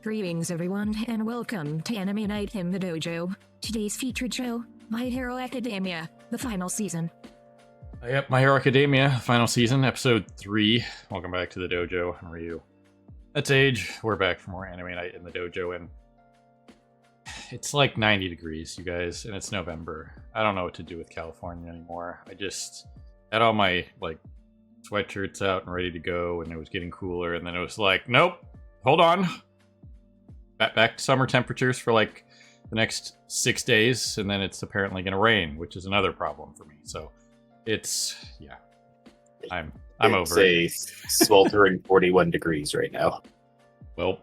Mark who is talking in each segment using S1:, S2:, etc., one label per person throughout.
S1: Greetings everyone, and welcome to Anime Night in the Dojo. Today's featured show, My Hero Academia, the final season.
S2: Yep, My Hero Academia, final season, episode 3. Welcome back to the dojo. How are you? That's Age. We're back for more Anime Night in the dojo, and it's like 90 degrees, you guys, and it's November. I don't know what to do with California anymore. I just had all my, sweatshirts out and ready to go, and it was getting cooler, and then it was like, nope, hold on. Back to summer temperatures for, the next 6 days, and then it's apparently going to rain, which is another problem for me, so... I'm over it.
S3: It's a sweltering 41 degrees right now.
S2: Well,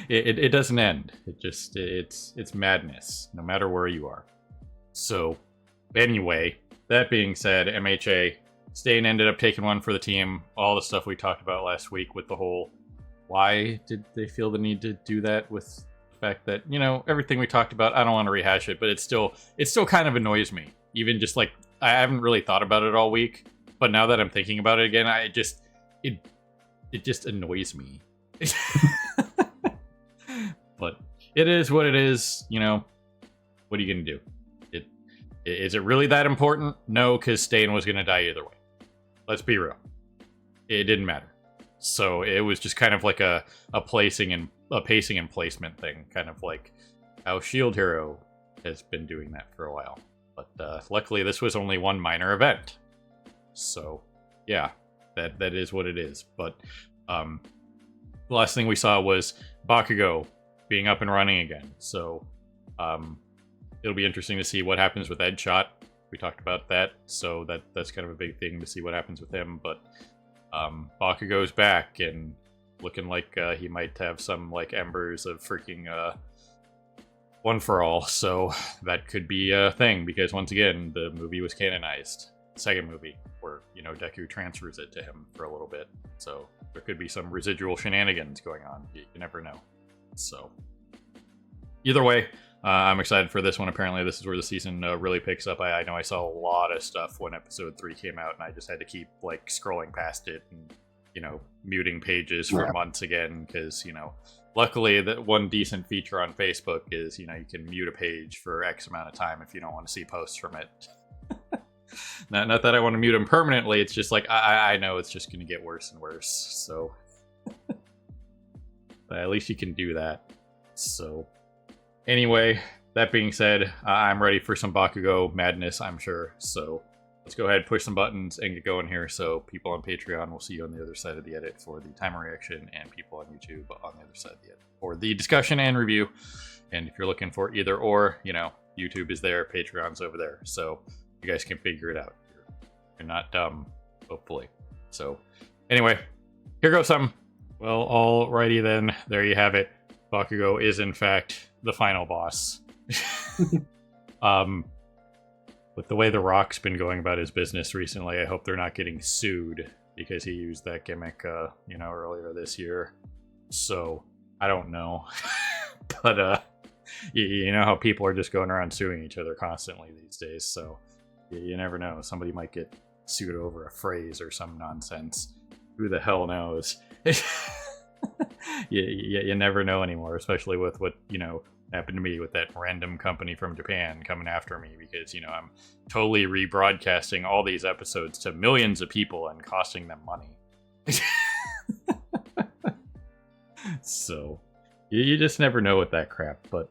S2: it doesn't end. It's madness, no matter where you are. So, anyway, that being said, MHA, Stain ended up taking one for the team. All the stuff we talked about last week with the whole, why did they feel the need to do that with the fact that, everything we talked about, I don't want to rehash it, but it still kind of annoys me. Even just I haven't really thought about it all week, but now that I'm thinking about it again, it just annoys me. But it is what it is, What are you gonna do? Is it really that important? No, because Stain was gonna die either way. Let's be real. It didn't matter. So it was just kind of like a pacing and placement thing, kind of like how Shield Hero has been doing that for a while. But luckily, this was only one minor event. So, yeah, that is what it is. But the last thing we saw was Bakugo being up and running again. So, it'll be interesting to see what happens with Edgeshot. We talked about that. So, that's kind of a big thing to see what happens with him. But Bakugo's back and looking like he might have some, embers of freaking... One for All, so that could be a thing, because once again, the movie was canonized. Second movie, where, Deku transfers it to him for a little bit. So there could be some residual shenanigans going on. You never know. So, either way, I'm excited for this one. Apparently, this is where the season really picks up. I know I saw a lot of stuff when episode 3 came out, and I just had to keep, scrolling past it and, muting pages for months again, because, luckily, that one decent feature on Facebook is, you can mute a page for X amount of time if you don't want to see posts from it. Not that I want to mute them permanently, it's just I know it's just going to get worse and worse, so... But at least you can do that. So, anyway, that being said, I'm ready for some Bakugo madness, I'm sure, so... Let's go ahead, push some buttons, and get going here, so people on Patreon will see you on the other side of the edit for the timer reaction, and people on YouTube on the other side of the edit for the discussion and review. And if you're looking for either or, YouTube is there, Patreon's over there, so you guys can figure it out. You're not dumb, hopefully. So, anyway, here goes some. Well, alrighty then, there you have it. Bakugo is, in fact, the final boss. With the way The Rock's been going about his business recently, I hope they're not getting sued because he used that gimmick, earlier this year. So, I don't know. But, you know how people are just going around suing each other constantly these days, so you never know. Somebody might get sued over a phrase or some nonsense. Who the hell knows? You never know anymore, especially with what, happened to me with that random company from Japan coming after me because, I'm totally rebroadcasting all these episodes to millions of people and costing them money. So, you just never know with that crap, but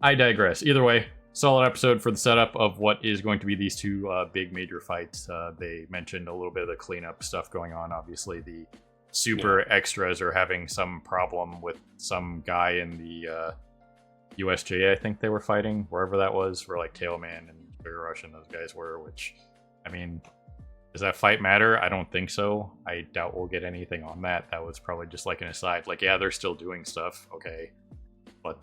S2: I digress. Either way, solid episode for the setup of what is going to be these two big major fights. They mentioned a little bit of the cleanup stuff going on. Obviously, the super extras are having some problem with some guy in the... USJ, I think they were fighting, wherever that was, where Tailman and Sugar Rush and those guys were, which, does that fight matter? I don't think so. I doubt we'll get anything on that. That was probably just an aside. Yeah, they're still doing stuff, okay. But,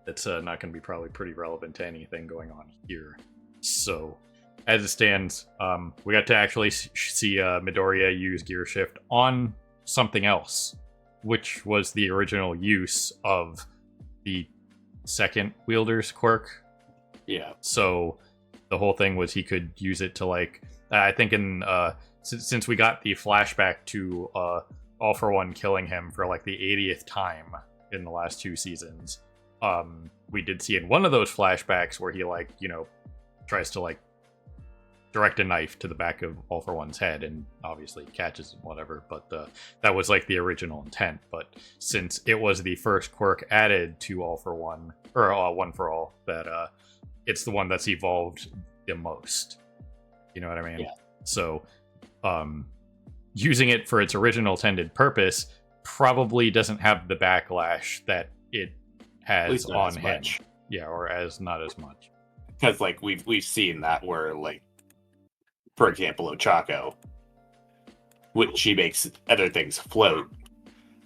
S2: it's not going to be probably pretty relevant to anything going on here. So, as it stands, we got to actually see Midoriya use Gear Shift on something else, which was the original use of the second wielder's quirk.
S3: Yeah.
S2: So the whole thing was he could use it to I think in since we got the flashback to a All For One killing him for like the 80th time in the last 2 seasons. We did see in one of those flashbacks where he like, you know, tries to like direct a knife to the back of All For One's head and obviously catches and whatever, but that was like the original intent. But since it was the first quirk added to All For One, or One For All, that it's the one that's evolved the most. You know what I mean?
S3: Yeah.
S2: So using it for its original intended purpose probably doesn't have the backlash that it has on him.
S3: Much.
S2: Yeah, or as not as much.
S3: Because like we've seen that where, like, for example, Ochako, when she makes other things float,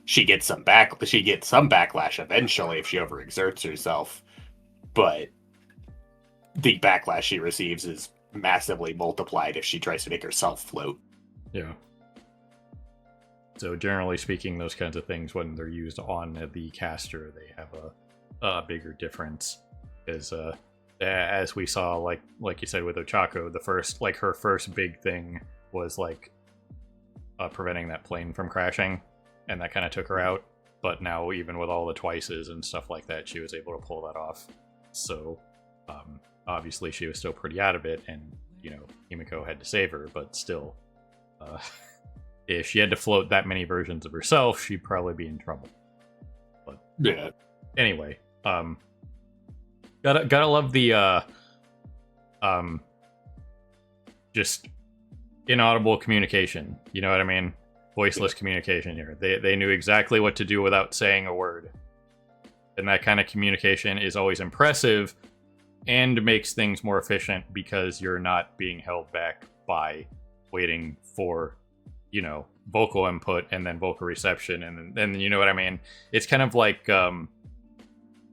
S3: she gets some backlash eventually if she overexerts herself, but the backlash she receives is massively multiplied if she tries to make herself float.
S2: Yeah. So generally speaking, those kinds of things, when they're used on the caster, they have a bigger difference. Because as we saw, like you said with Ochako, her first big thing was like preventing that plane from crashing, and that kind of took her out. But now, even with all the twices and stuff like that, she was able to pull that off. So obviously, she was still pretty out of it, and you know, Himiko had to save her. But still, if she had to float that many versions of herself, she'd probably be in trouble. But
S3: Yeah.
S2: anyway, gotta love the just inaudible communication. You know what I mean? Voiceless communication here. They knew exactly what to do without saying a word. And that kind of communication is always impressive and makes things more efficient because you're not being held back by waiting for, you know, vocal input and then vocal reception, and then you know what I mean? It's kind of like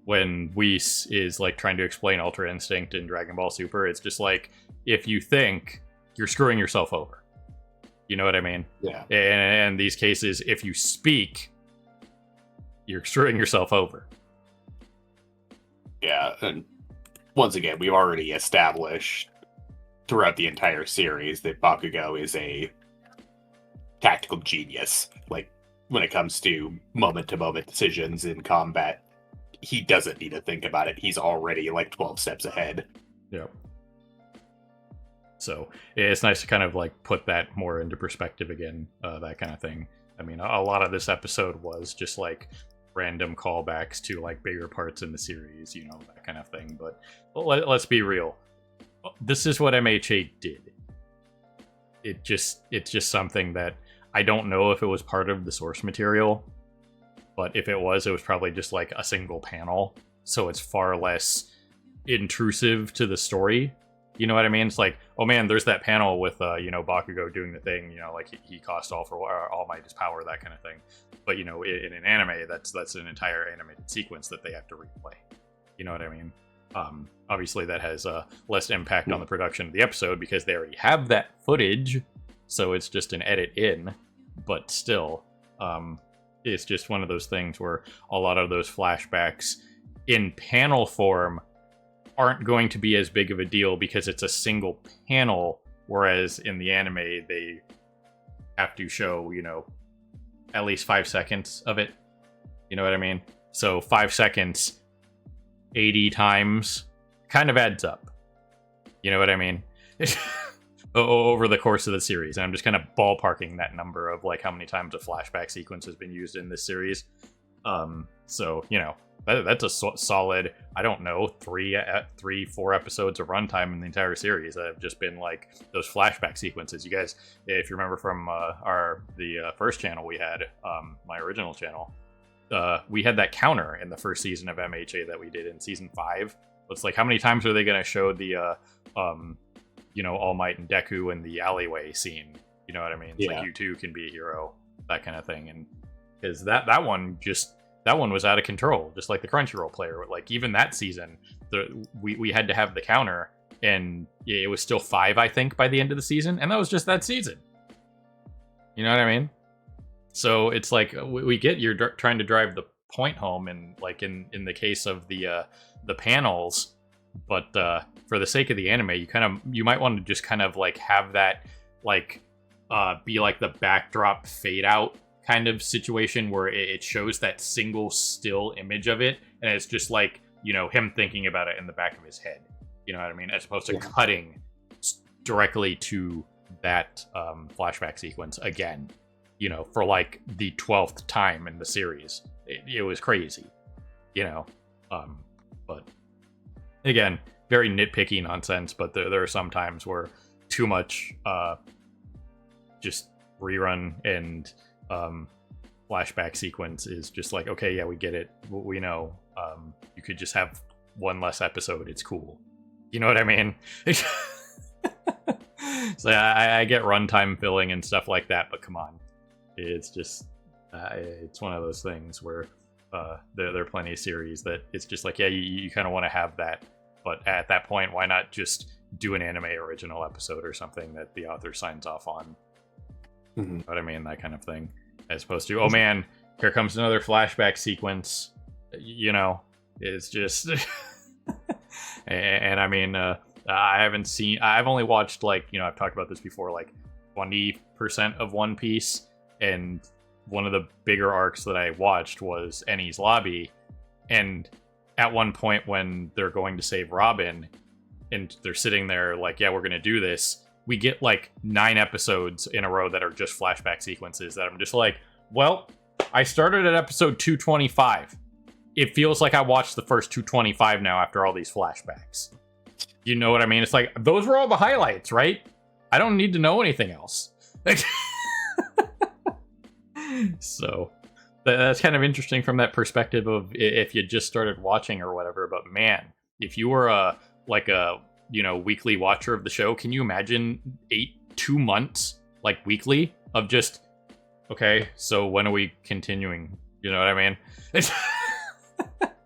S2: when Whis is like trying to explain Ultra Instinct in Dragon Ball Super. It's just like, if you think, you're screwing yourself over. You know what I mean?
S3: Yeah.
S2: And in these cases, if you speak, you're screwing yourself over.
S3: Yeah, and once again, we've already established throughout the entire series that Bakugo is a tactical genius. Like, when it comes to moment-to-moment decisions in combat, he doesn't need to think about it. He's already like 12 steps ahead.
S2: Yep. So it's nice to kind of like put that more into perspective again, that kind of thing. I mean, a lot of this episode was just like random callbacks to like bigger parts in the series, you know, that kind of thing. But let's be real. This is what MHA did. It's just something that I don't know if it was part of the source material, but if it was probably just like a single panel. So it's far less intrusive to the story. You know what I mean? It's like, oh man, there's that panel with, you know, Bakugo doing the thing, you know, like he cost All Might his power, that kind of thing. But, you know, in an anime, that's an entire animated sequence that they have to replay. You know what I mean? Obviously, that has less impact on the production of the episode because they already have that footage, so it's just an edit in. But still, it's just one of those things where a lot of those flashbacks in panel form aren't going to be as big of a deal because it's a single panel, whereas in the anime they have to show, you know, at least 5 seconds of it. You know what I mean? So 5 seconds 80 times kind of adds up. You know what I mean? Over the course of the series. And I'm just kind of ballparking that number of like how many times a flashback sequence has been used in this series. So, you know, that's a solid, I don't know, 3-4 episodes of runtime in the entire series that have just been like those flashback sequences. You guys, if you remember from the first channel we had, my original channel, we had that counter in the first season of MHA that we did in season 5. It's like, how many times are they going to show the, you know, All Might and Deku in the alleyway scene? You know what I mean? It's like, you too can be a hero, that kind of thing. And because that one was out of control, just like the Crunchyroll player. Like, even that season, we had to have the counter, and it was still 5, I think, by the end of the season, and that was just that season. You know what I mean? So it's like, we get you're trying to drive the point home, and like in the case of the panels, but for the sake of the anime, you might want to just kind of like have that like be like the backdrop fade out kind of situation where it shows that single still image of it, and it's just like, him thinking about it in the back of his head. You know what I mean? As opposed to cutting directly to that flashback sequence again, for like the 12th time in the series. It was crazy, but again, very nitpicky nonsense, but there are some times where too much just rerun and flashback sequence is just like, okay, yeah, we get it, we know. You could just have one less episode, it's cool. You know what I mean? So I get runtime filling and stuff like that, but come on, it's just it's one of those things where there are plenty of series that it's just like, yeah, you kind of want to have that, but at that point, why not just do an anime original episode or something that the author signs off on? You know what I mean? That kind of thing, as opposed to, oh man, here comes another flashback sequence. It's just and I mean, I've only watched, like, I've talked about this before, like 20% of One Piece, and one of the bigger arcs that I watched was Enies Lobby, and at one point when they're going to save Robin and they're sitting there like, yeah, we're gonna do this, we get like 9 episodes in a row that are just flashback sequences that I'm just like, well, I started at episode 225. It feels like I watched the first 225 now after all these flashbacks. You know what I mean? It's like, those were all the highlights, right? I don't need to know anything else. So that's kind of interesting from that perspective of if you just started watching or whatever. But man, if you were a weekly watcher of the show, can you imagine 2 months like weekly of just, okay, so when are we continuing? You know what I mean?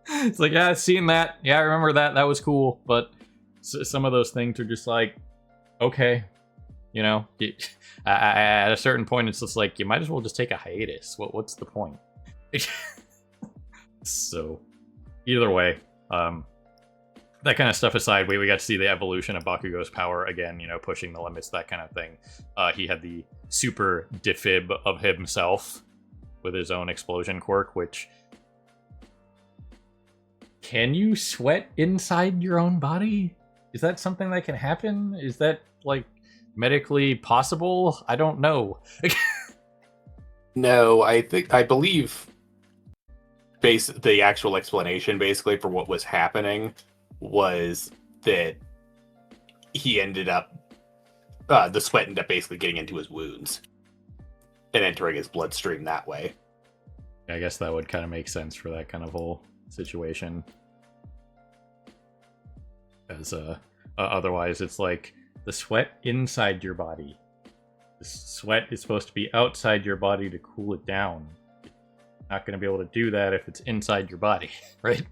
S2: It's like, yeah, seeing that, yeah, I remember that, that was cool, but some of those things are just like, okay, at a certain point, it's just like, you might as well just take a hiatus. What's the point? So, either way, that kind of stuff aside, we got to see the evolution of Bakugo's power again, pushing the limits, that kind of thing. He had the super defib of himself with his own explosion quirk, which... Can you sweat inside your own body? Is that something that can happen? Is that, like, medically possible? I don't know.
S3: No, I believe the actual explanation basically for what was happening was that he ended up the sweat ended up basically getting into his wounds and entering his bloodstream that way.
S2: I guess that would kind of make sense for that kind of whole situation, as otherwise it's like the sweat inside your body. The sweat is supposed to be outside your body to cool it down. You're not going to be able to do that if it's inside your body, right?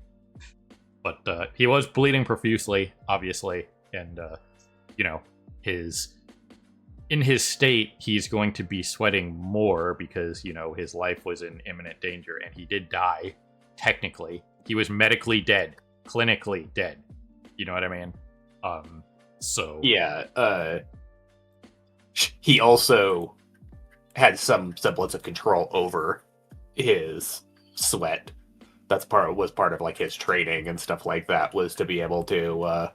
S2: But he was bleeding profusely, obviously, and in his state, he's going to be sweating more because his life was in imminent danger, and he did die. Technically, he was medically dead, clinically dead. You know what I mean? So
S3: yeah, he also had some semblance of control over his sweat. Was part of like his training and stuff like that, was to be able to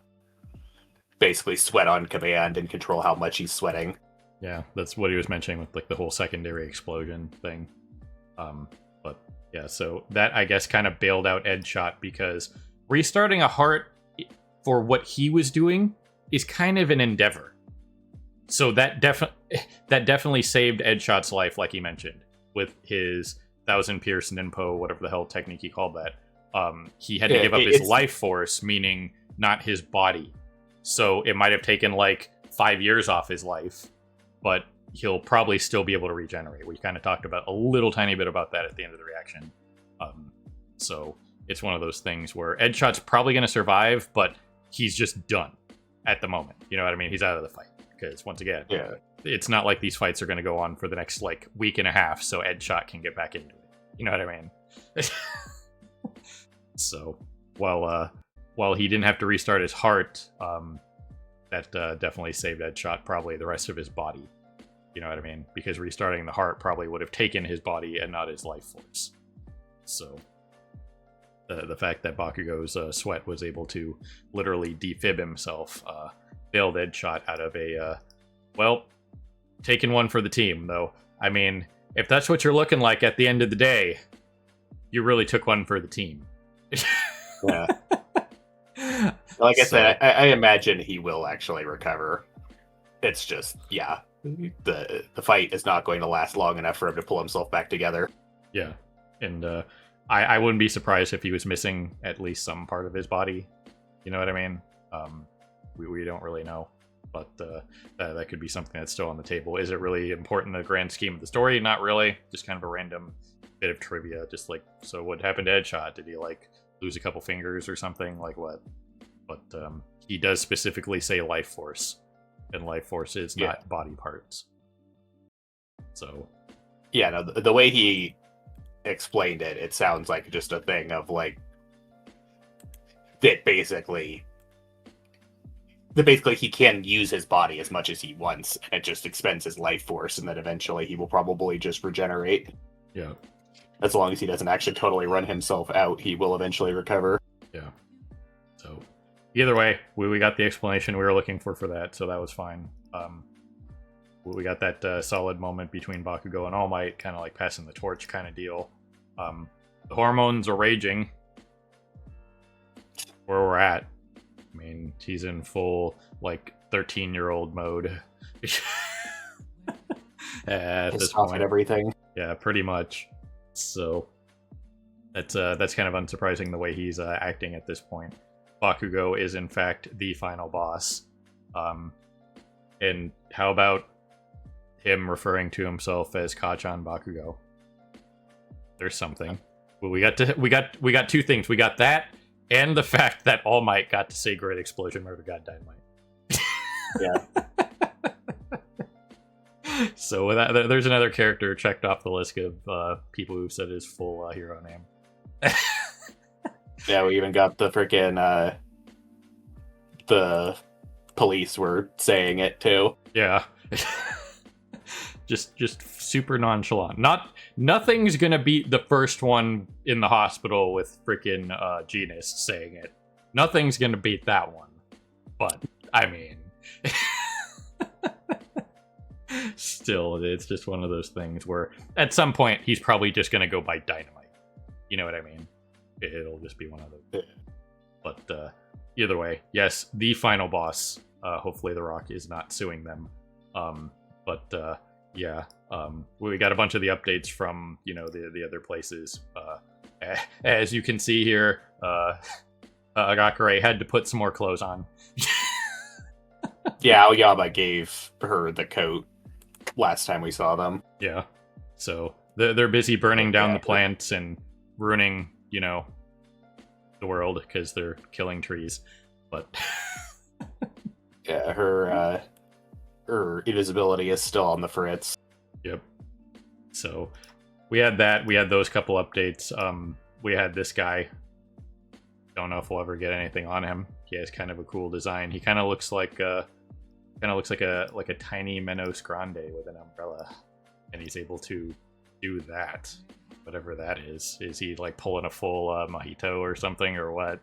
S3: basically sweat on command and control how much he's sweating.
S2: Yeah, that's what he was mentioning with like the whole secondary explosion thing. But yeah, so that, I guess, kind of bailed out Edgeshot, because restarting a heart for what he was doing is kind of an endeavor. So that definitely saved Edgeshot's life, like he mentioned, with his 1,000 Pierce Ninpo, whatever the hell technique he called that. He had to give up his life force, meaning not his body. So it might have taken like 5 years off his life, but he'll probably still be able to regenerate. We kind of talked about a little tiny bit about that at the end of the reaction. So it's one of those things where Edgeshot's probably going to survive, but he's just done at the moment. You know what I mean? He's out of the fight. Because once again, it's not like these fights are going to go on for the next like week and a half, so Edgeshot can get back into it. You know what I mean? So while he didn't have to restart his heart, that definitely saved Edgeshot probably the rest of his body. You know what I mean? Because restarting the heart probably would have taken his body and not his life force. So the fact that Bakugo's sweat was able to literally defib himself bailed Deadshot out of a, well, taking one for the team, though. I mean, if that's what you're looking like at the end of the day, you really took one for the team.
S3: Yeah. Like I said, I imagine he will actually recover. It's just, yeah, the fight is not going to last long enough for him to pull himself back together.
S2: Yeah, and I wouldn't be surprised if he was missing at least some part of his body. You know what I mean? We don't really know, but that could be something that's still on the table. Is it really important in the grand scheme of the story? Not really. Just kind of a random bit of trivia. Just like, so what happened to Deadshot? Did he like lose a couple fingers or something? Like what? But he does specifically say life force, and life force is not body parts. So
S3: yeah, no, the way he explained it, it sounds like just a thing of like that basically he can use his body as much as he wants, and it just expends his life force, and then eventually he will probably just regenerate.
S2: Yeah.
S3: As long as he doesn't actually totally run himself out, he will eventually recover.
S2: Yeah. So either way, we got the explanation we were looking for that, so that was fine. We got that solid moment between Bakugo and All Might, kind of like passing the torch kind of deal. The hormones are raging. Where we're at. I mean, he's in full, like, 13-year-old mode. At this point.
S3: And everything.
S2: Yeah, pretty much. So that's kind of unsurprising the way he's acting at this point. Bakugo is in fact the final boss. And how about him referring to himself as Kachan Bakugo? There's something. Well, we got two things. We got that and the fact that All Might got to say Great Explosion Murder God Dynamite.
S3: Yeah.
S2: So with that, there's another character checked off the list of people who've said his full hero name.
S3: Yeah, we even got the freaking the police were saying it too.
S2: Yeah. just super nonchalant. Nothing's gonna beat the first one in the hospital with freaking Genus saying it. Nothing's gonna beat that one. But I mean, still, it's just one of those things where at some point he's probably just gonna go by Dynamite. You know what I mean? It'll just be one of those. But either way, yes, the final boss. Hopefully, The Rock is not suing them. Yeah, we got a bunch of the updates from the other places. As you can see here, Agakure had to put some more clothes on.
S3: Yeah, Aoyama gave her the coat last time we saw them.
S2: Yeah, so they're busy burning down the plants and ruining, the world because they're killing trees. But
S3: yeah, her invisibility is still on the fritz.
S2: Yep. So we had that. We had those couple updates. We had this guy. Don't know if we'll ever get anything on him. He has kind of a cool design. He kind of looks like a tiny Menos Grande with an umbrella, and he's able to do that. Whatever that is. Is he like pulling a full mojito or something, or what?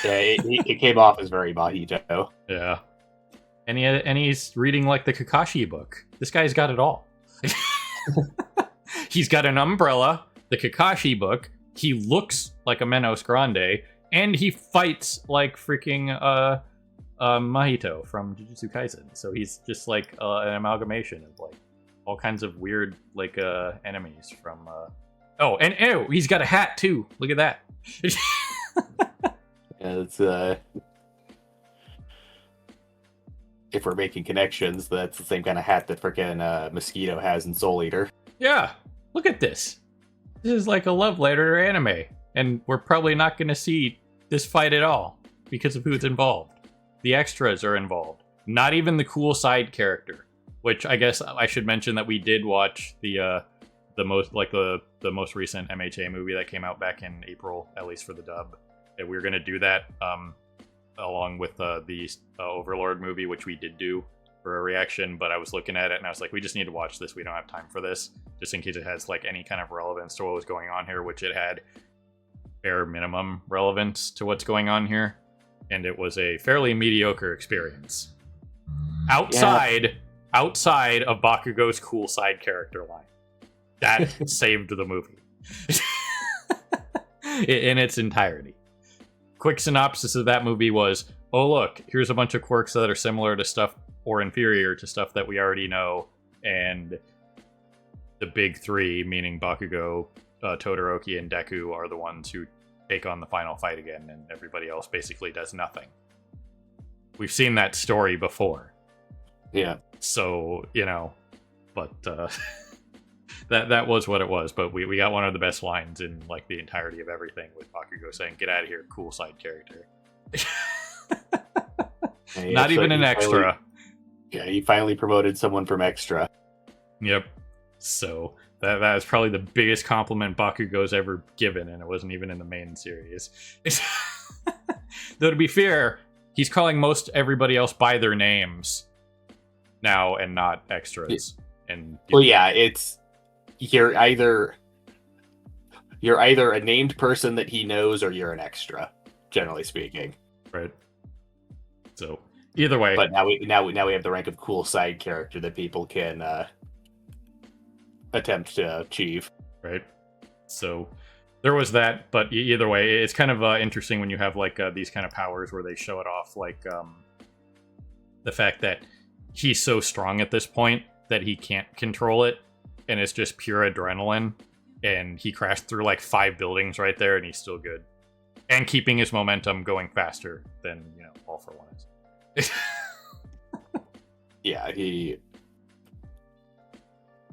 S3: Yeah, it came off as very mojito.
S2: Yeah. And he's reading like the Kakashi book. This guy's got it all. He's got an umbrella, the Kakashi book. He looks like a Menos Grande, and he fights like freaking Mahito from Jujutsu Kaisen. So he's just like an amalgamation of like all kinds of weird like enemies from. And he's got a hat too. Look at that.
S3: Yeah, it's if we're making connections, that's the same kind of hat that freaking Mosquito has in Soul Eater.
S2: Yeah, look at this. This is like a love letter to anime, and we're probably not going to see this fight at all because of who's involved. The extras are involved. Not even the cool side character, which I guess I should mention that we did watch the most recent MHA movie that came out back in April, at least for the dub. And we were going to do that along with the Overlord movie, which we did do. for a reaction, but I was looking at it and I was like, we just need to watch this. We don't have time for this, just in case it has like any kind of relevance to what was going on here, which it had bare minimum relevance to what's going on here. And it was a fairly mediocre experience. Outside of Bakugo's cool side character line. That saved the movie. In its entirety. Quick synopsis of that movie was, oh look, here's a bunch of quirks that are similar to stuff or inferior to stuff that we already know, and the big three, meaning Bakugo, Todoroki, and Deku, are the ones who take on the final fight again, and everybody else basically does nothing. We've seen that story before.
S3: Yeah.
S2: So, but that was what it was. But we got one of the best lines in like the entirety of everything, with Bakugo saying, "Get out of here, cool side character." Not even an extra.
S3: He finally promoted someone from extra. Yep.
S2: So that is probably the biggest compliment Bakugo's ever given, and it wasn't even in the main series. Though, to be fair, he's calling most everybody else by their names now and not extras. And
S3: it's you're either a named person that he knows, or you're an extra, generally speaking.
S2: Right. So either way,
S3: but now we have the rank of cool side character that people can attempt to achieve.
S2: Right. So there was that, but either way, it's kind of interesting when you have like these kind of powers where they show it off, like the fact that he's so strong at this point that he can't control it, and it's just pure adrenaline, and he crashed through like 5 buildings right there, and he's still good, and keeping his momentum going faster than All for One is.
S3: Yeah,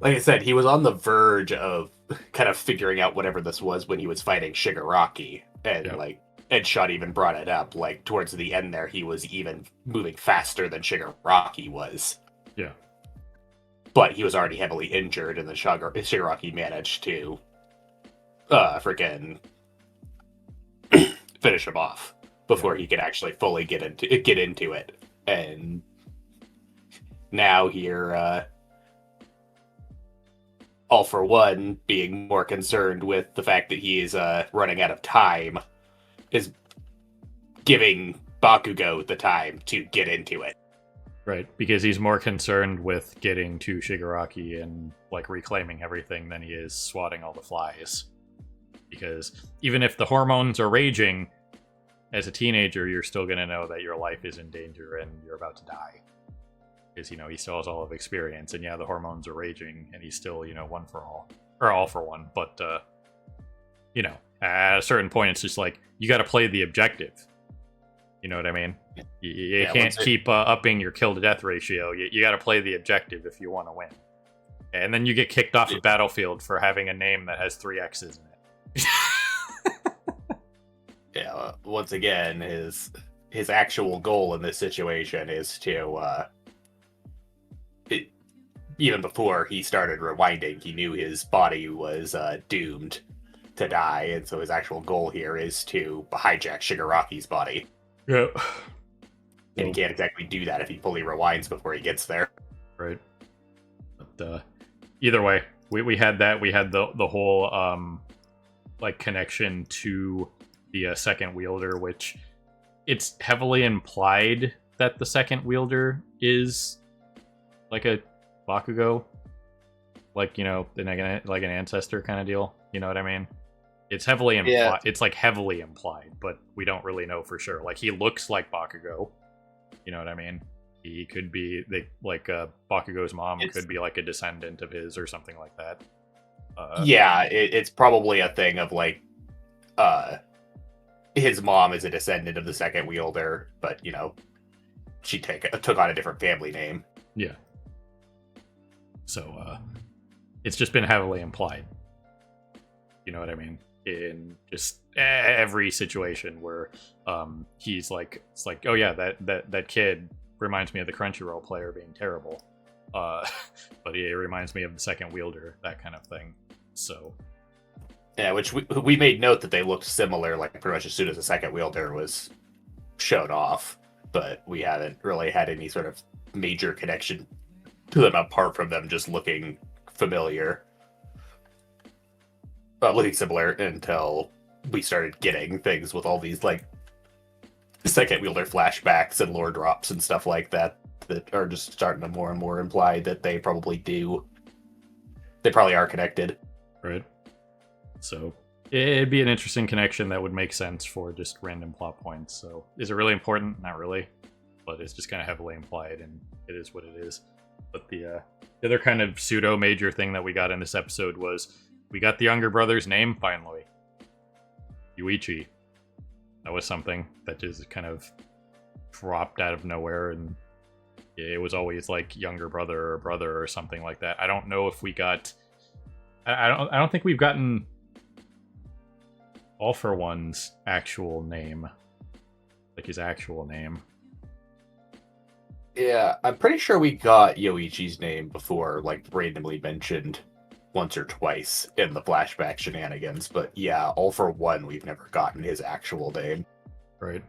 S3: like I said, he was on the verge of kind of figuring out whatever this was when he was fighting Shigaraki, and Ed Shot even brought it up. Like towards the end there, he was even moving faster than Shigaraki was.
S2: Yeah.
S3: But he was already heavily injured, and then Shigaraki managed to freaking finish him off before he could actually fully get into it. And now here, All for One, being more concerned with the fact that he is running out of time, is giving Bakugo the time to get into it.
S2: Right, because he's more concerned with getting to Shigaraki and like reclaiming everything than he is swatting all the flies. Because even if the hormones are raging, as a teenager, you're still going to know that your life is in danger and you're about to die. Because, he still has all of experience, and the hormones are raging, and he's still, one for all. Or all for one, but, at a certain point, it's just like, you got to play the objective. You know what I mean? You can't keep upping your kill-to-death ratio. You got to play the objective if you want to win. And then you get kicked off the battlefield for having a name that has 3 X's in it.
S3: Once again, his actual goal in this situation is to... even before he started rewinding, he knew his body was doomed to die, and so his actual goal here is to hijack Shigaraki's body.
S2: Yeah.
S3: And he can't exactly do that if he fully rewinds before he gets there.
S2: Right. But either way, we had that. We had the whole like connection to the second wielder, which it's heavily implied that the second wielder is like a Bakugo, like like an ancestor kind of deal. You know what I mean? It's heavily implied. Yeah. It's like heavily implied, but we don't really know for sure. Like he looks like Bakugo. You know what I mean? He could be Bakugo's mom could be like a descendant of his or something like that.
S3: It's probably a thing of like, his mom is a descendant of the second wielder, but she took on a different family name.
S2: Yeah. So it's just been heavily implied. You know what I mean? In just every situation where he's like, it's like, oh yeah, that kid reminds me of the Crunchyroll player being terrible, but it reminds me of the second wielder, that kind of thing. So
S3: yeah, which we made note that they looked similar, like pretty much as soon as the second wielder was shown off. but we haven't really had any sort of major connection to them apart from them just looking familiar. Looking similar until we started getting things with all these like second wielder flashbacks and lore drops and stuff like that are just starting to more and more imply that they probably are connected.
S2: Right. So it'd be an interesting connection that would make sense for just random plot points. So is it really important? Not really, but it's just kind of heavily implied, and it is what it is. But the other kind of pseudo major thing that we got in this episode was we got the younger brother's name finally. Yuichi. That was something that just kind of dropped out of nowhere, and it was always like younger brother or brother or something like that. I don't know if we got. I don't think we've gotten All For One's actual name, like his actual name.
S3: Yeah, I'm pretty sure we got Yoichi's name before, like randomly mentioned once or twice in the flashback shenanigans. But yeah, All For One, we've never gotten his actual name.
S2: Right.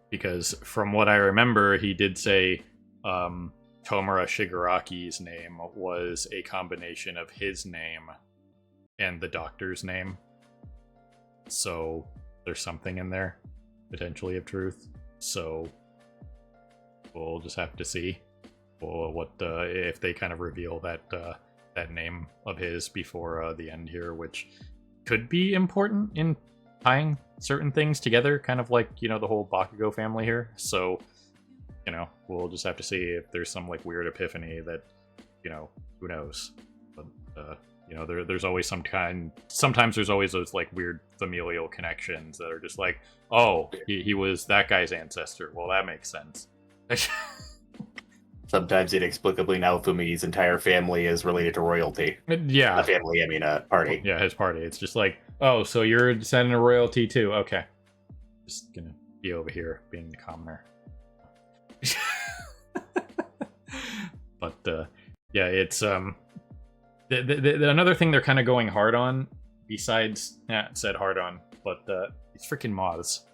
S2: Because from what I remember, he did say Tomura Shigaraki's name was a combination of his name and the doctor's name. So there's something in there, potentially, of truth. So we'll just have to see what if they kind of reveal that name of his before the end here, which could be important in tying certain things together, kind of like, you know, the whole Bakugo family here. So, you know, we'll just have to see if there's some like weird epiphany that, you know, who knows. But you know, there's always sometimes there's always those like weird familial connections that are just like, oh, he was that guy's ancestor. Well, that makes sense.
S3: Sometimes inexplicably Naofumi's entire family is related to royalty.
S2: Yeah.
S3: The family, I mean, party.
S2: Yeah, his party. It's just like, oh, so you're a descendant of royalty too? Okay. Just gonna be over here being the commoner. But yeah, it's another thing they're kind of going hard on, besides said hard on, but it's freaking moths.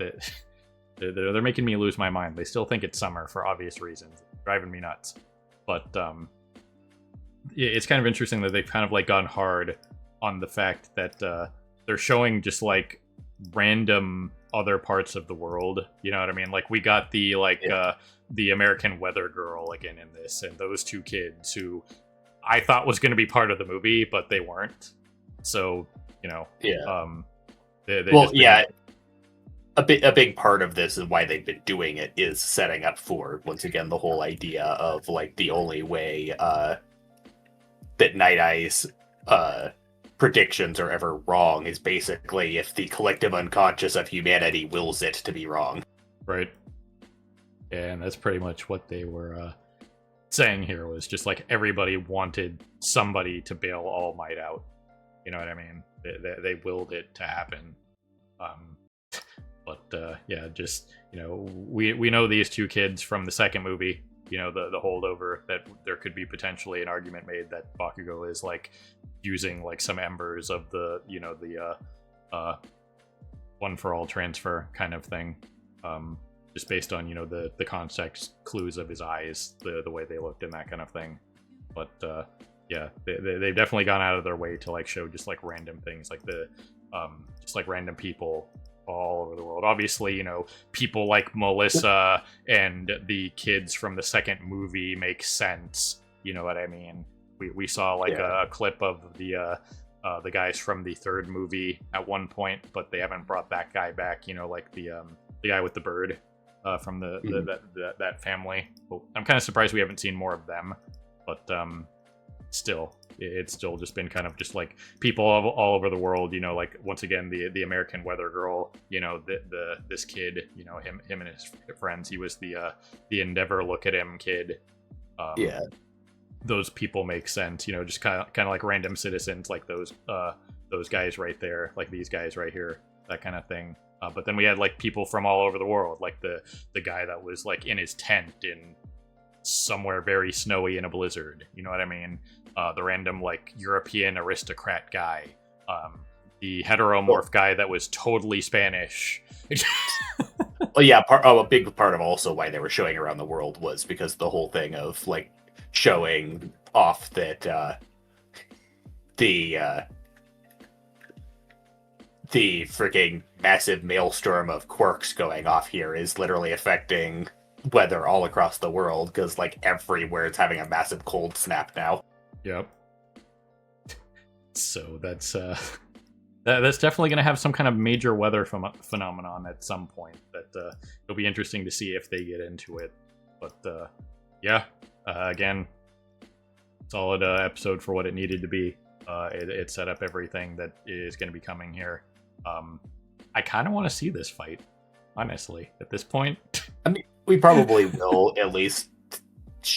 S2: They're making me lose my mind. They still think it's summer for obvious reasons, driving me nuts. But it's kind of interesting that they've kind of like gone hard on the fact that they're showing just like random other parts of the world. You know what I mean? Like we got the the American Weather Girl again in this, and those two kids who I thought was going to be part of the movie, but they weren't. So, you know,
S3: yeah. A big part of this is why they've been doing it is setting up for, once again, the whole idea of like the only way that Night Eye's predictions are ever wrong is basically if the collective unconscious of humanity wills it to be wrong.
S2: Right. And that's pretty much what they were saying here, was just like everybody wanted somebody to bail All Might out. You know what I mean? They willed it to happen. But yeah, just, you know, we know these two kids from the second movie, you know, the holdover, that there could be potentially an argument made that Bakugo is like using like some embers of the, you know, the One For All transfer kind of thing, just based on, you know, the context clues of his eyes, the way they looked and that kind of thing. But yeah, they've definitely gone out of their way to like show just like random things, like the just like random people all over the world. Obviously, you know, people like Melissa and the kids from the second movie make sense. You know what I mean? We saw like a clip of the guys from the third movie at one point, but they haven't brought that guy back. You know, like the guy with the bird from that family. Well, I'm kind of surprised we haven't seen more of them, but still, it's still just been kind of just like people all over the world, you know, like once again the American Weather Girl, you know, this kid, you know, him and his friends, he was the Endeavor Look at Him kid. Those people make sense, you know, just kind of like random citizens, like those guys right there, like these guys right here, that kind of thing. But then we had like people from all over the world, like the guy that was like in his tent in somewhere very snowy in a blizzard, you know what I mean? The random like European aristocrat guy, the heteromorph guy that was totally Spanish.
S3: yeah, a big part of also why they were showing around the world was because the whole thing of like showing off that the freaking massive maelstrom of quirks going off here is literally affecting weather all across the world, because like everywhere it's having a massive cold snap now.
S2: Yep. So that's that's definitely going to have some kind of major weather phenomenon at some point. That it'll be interesting to see if they get into it. But yeah, again, solid episode for what it needed to be. It set up everything that is going to be coming here. I kind of want to see this fight, honestly, at this point.
S3: I mean, we probably will at least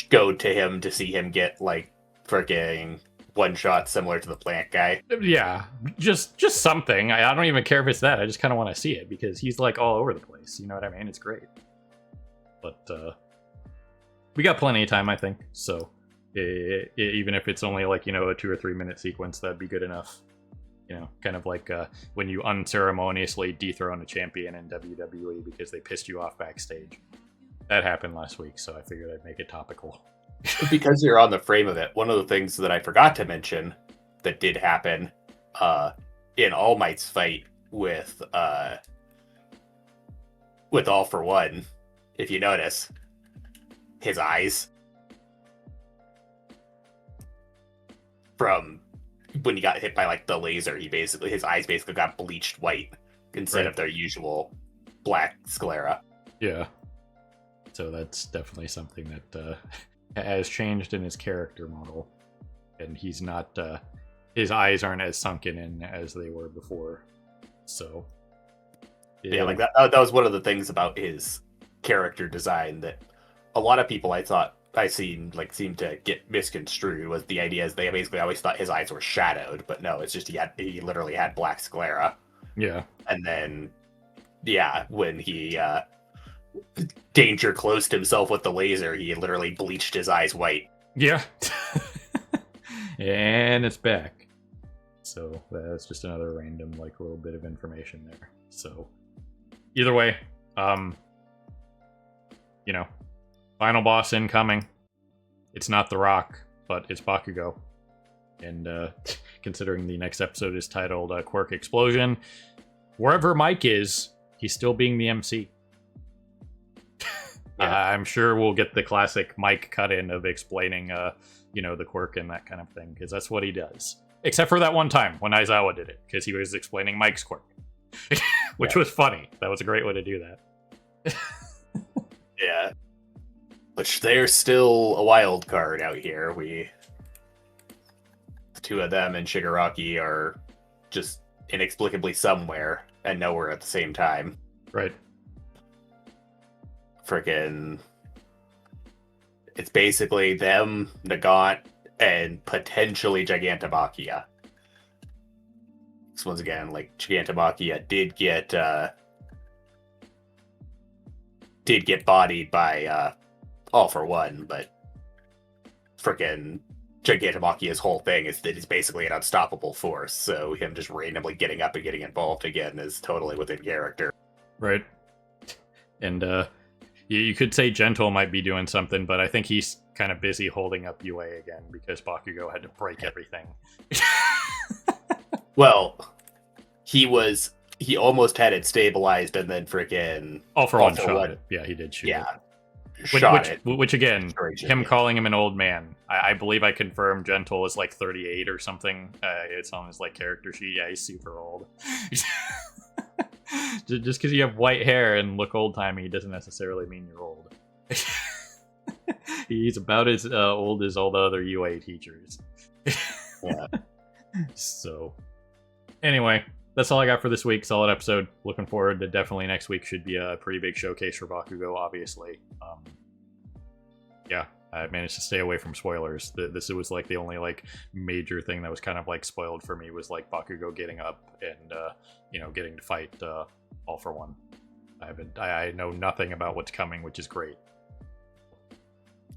S3: go to him to see him get like freaking one shot similar to the plant guy.
S2: Yeah, just something. I don't even care if it's that. I just kind of want to see it because he's like all over the place. You know what I mean? It's great. But we got plenty of time, I think. So even if it's only like, a 2 or 3 minute sequence, that'd be good enough. Kind of like when you unceremoniously dethrone a champion in WWE because they pissed you off backstage. That happened last week, so I figured I'd make it topical.
S3: Because you're on the frame of it, one of the things that I forgot to mention that did happen in All Might's fight with All For One, if you notice, his eyes from when he got hit by like the laser, his eyes basically got bleached white instead of their usual black sclera.
S2: Yeah. So that's definitely something that has changed in his character model, and he's not his eyes aren't as sunken in as they were before. So
S3: yeah, like that was one of the things about his character design that a lot of people seem to get misconstrued, was the idea is they basically always thought his eyes were shadowed, but no, it's just he literally had black sclera.
S2: Yeah.
S3: And then when he danger closed himself with the laser, he literally bleached his eyes white.
S2: Yeah. And it's back. So that's just another random little bit of information there. So either way, final boss incoming. It's not The Rock, but it's Bakugo. And considering the next episode is titled Quirk Explosion, wherever Mike is, he's still being the MC. I'm sure we'll get the classic Mike cut-in of explaining, the quirk and that kind of thing, because that's what he does. Except for that one time when Aizawa did it, because he was explaining Mike's quirk, which was funny. That was a great way to do that.
S3: Yeah. Which they're still a wild card out here. The two of them and Shigaraki are just inexplicably somewhere and nowhere at the same time.
S2: Right.
S3: Freaking, it's basically them, Nagant, and potentially Gigantomachia. So once again, Gigantomachia did get bodied by All For One, but freaking Gigantomachia's whole thing is that he's basically an unstoppable force, so him just randomly getting up and getting involved again is totally within character.
S2: Right. And you could say Gentle might be doing something, but I think he's kind of busy holding up UA again because Bakugo had to break everything.
S3: Well, he almost had it stabilized, and then freaking
S2: All For One shot it. Yeah, he did shoot it. Which again, him calling him an old man. I believe I confirmed Gentle is 38 or something. It's on his character sheet. Yeah, he's super old. Just because you have white hair and look old-timey doesn't necessarily mean you're old. He's about as old as all the other UA teachers.
S3: Yeah.
S2: So, anyway, that's all I got for this week. Solid episode. Looking forward to definitely next week should be a pretty big showcase for Bakugo, obviously. Yeah, I managed to stay away from spoilers. This was the only major thing that was kind of spoiled for me was Bakugo getting up and getting to fight All For One. I know nothing about what's coming, which is great.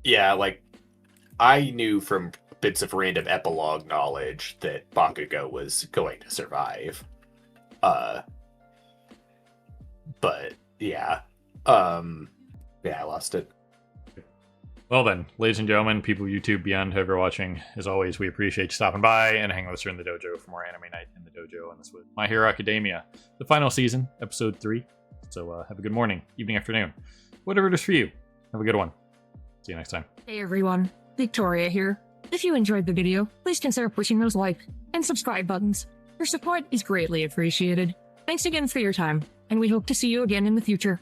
S3: Yeah, I knew from bits of random epilogue knowledge that Bakugo was going to survive. But yeah, Yeah, I lost it.
S2: Well then, ladies and gentlemen, people YouTube beyond, whoever you're watching, as always, we appreciate you stopping by and hanging with us here in the dojo for more Anime Night in the Dojo. And this was My Hero Academia, the final season, episode 3. So have a good morning, evening, afternoon, whatever it is for you. Have a good one. See you next time.
S1: Hey everyone, Victoria here. If you enjoyed the video, please consider pushing those like and subscribe buttons. Your support is greatly appreciated. Thanks again for your time, and we hope to see you again in the future.